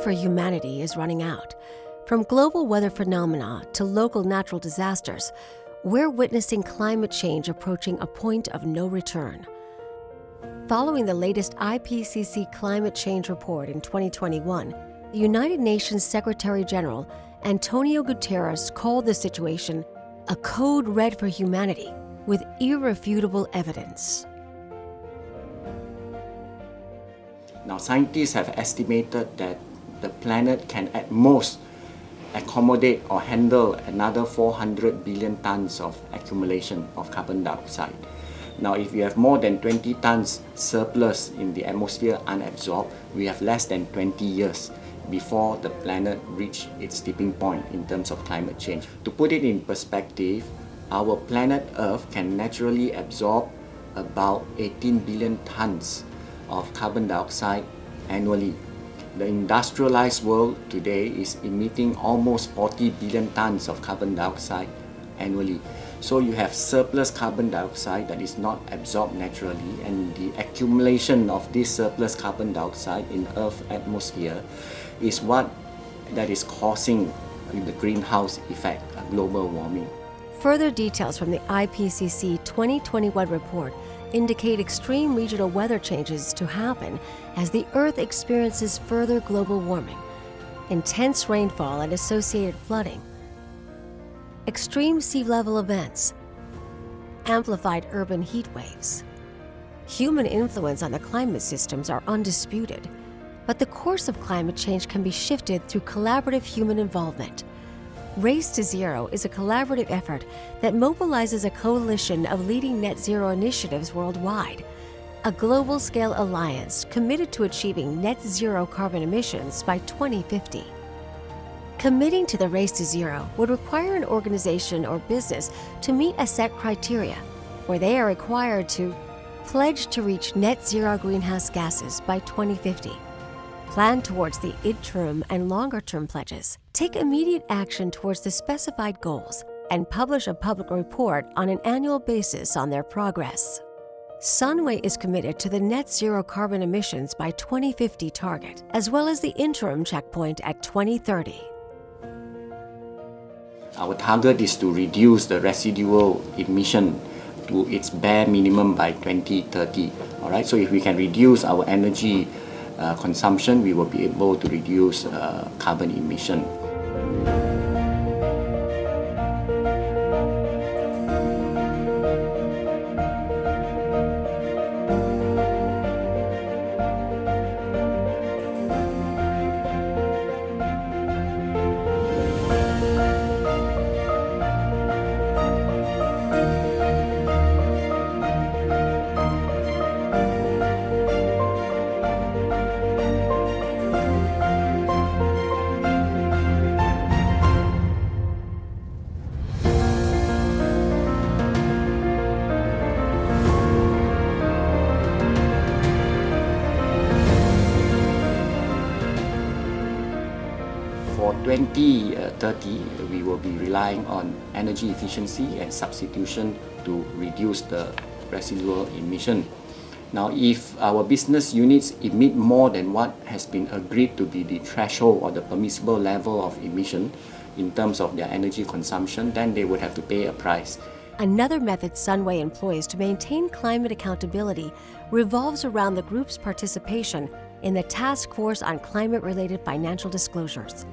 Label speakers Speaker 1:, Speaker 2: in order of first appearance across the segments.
Speaker 1: for humanity is running out. From global weather phenomena to local natural disasters, we're witnessing climate change approaching a point of no return. Following the latest IPCC climate change report in 2021, the United Nations Secretary General Antonio Guterres called the situation a code red for humanity with irrefutable evidence.
Speaker 2: Now, scientists have estimated that the planet can at most accommodate or handle another 400 billion tons of accumulation of carbon dioxide. Now, if you have more than 20 tons surplus in the atmosphere unabsorbed, we have less than 20 years before the planet reach its tipping point in terms of climate change. To put it in perspective, our planet Earth can naturally absorb about 18 billion tons of carbon dioxide annually. The industrialized world today is emitting almost 40 billion tons of carbon dioxide annually. So you have surplus carbon dioxide that is not absorbed naturally, and the accumulation of this surplus carbon dioxide in Earth's atmosphere is what that is causing the greenhouse effect, global warming.
Speaker 1: Further details from the IPCC 2021 report indicate extreme regional weather changes to happen as the Earth experiences further global warming, intense rainfall and associated flooding, extreme sea level events, amplified urban heat waves. Human influence on the climate systems are undisputed, but the course of climate change can be shifted through collaborative human involvement. Race to Zero is a collaborative effort that mobilizes a coalition of leading net zero initiatives worldwide, a global-scale alliance committed to achieving net zero carbon emissions by 2050. Committing to the Race to Zero would require an organization or business to meet a set criteria, where they are required to pledge to reach net zero greenhouse gases by 2050, plan towards the interim and longer-term pledges, take immediate action towards the specified goals, and publish a public report on an annual basis on their progress. Sunway is committed to the net zero carbon emissions by 2050 target, as well as the interim checkpoint at 2030.
Speaker 2: Our target is to reduce the residual emission to its bare minimum by 2030. All right, so if we can reduce our energy consumption, we will be able to reduce carbon emission. For 2030, we will be relying on energy efficiency and substitution to reduce the residual emission. Now, if our business units emit more than what has been agreed to be the threshold or the permissible level of emission in terms of their energy consumption, then they would have to pay a price.
Speaker 1: Another method Sunway employs to maintain climate accountability revolves around the group's participation in the Task Force on Climate-Related Financial Disclosures.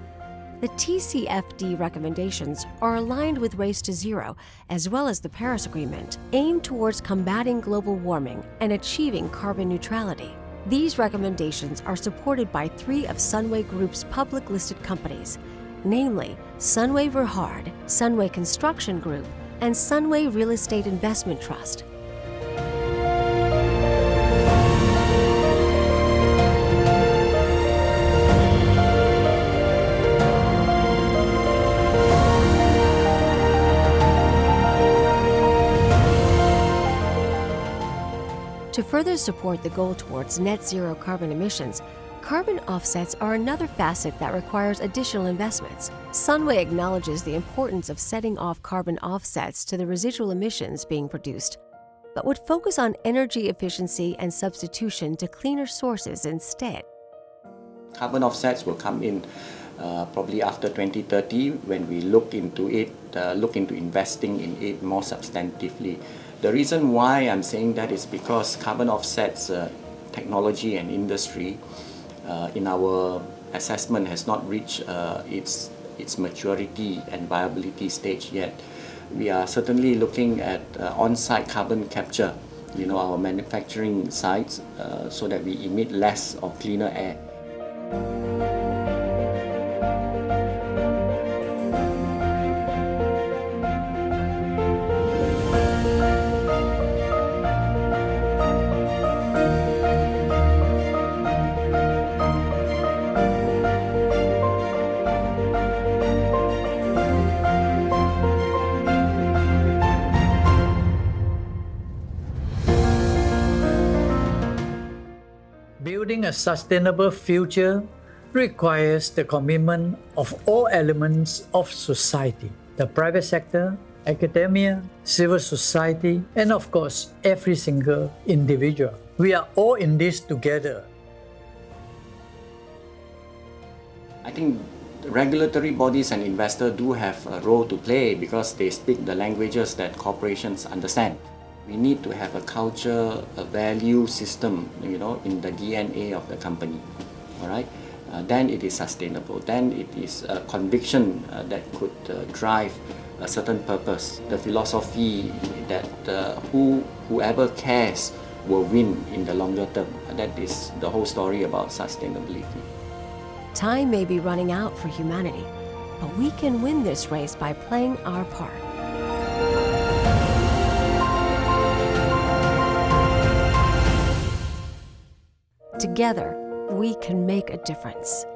Speaker 1: The TCFD recommendations are aligned with Race to Zero, as well as the Paris Agreement, aimed towards combating global warming and achieving carbon neutrality. These recommendations are supported by 3 of Sunway Group's public-listed companies, namely Sunway Berhad, Sunway Construction Group, and Sunway Real Estate Investment Trust. To further support the goal towards net zero carbon emissions, carbon offsets are another facet that requires additional investments. Sunway acknowledges the importance of setting off carbon offsets to the residual emissions being produced, but would focus on energy efficiency and substitution to cleaner sources instead.
Speaker 2: Carbon offsets will come in probably after 2030 when we look into investing in it more substantively. The reason why I'm saying that is because carbon offsets technology and industry in our assessment has not reached its maturity and viability stage yet. We are certainly looking at on-site carbon capture, our manufacturing sites, so that we emit less or cleaner air.
Speaker 3: Building a sustainable future requires the commitment of all elements of society, the private sector, academia, civil society, and of course, every single individual. We are all in this together.
Speaker 2: I think regulatory bodies and investors do have a role to play because they speak the languages that corporations understand. We need to have a culture, a value system, in the DNA of the company. All right. Then it is sustainable. Then it is a conviction that could drive a certain purpose. The philosophy that whoever cares will win in the longer term. That is the whole story about sustainability.
Speaker 1: Time may be running out for humanity, but we can win this race by playing our part. Together, we can make a difference.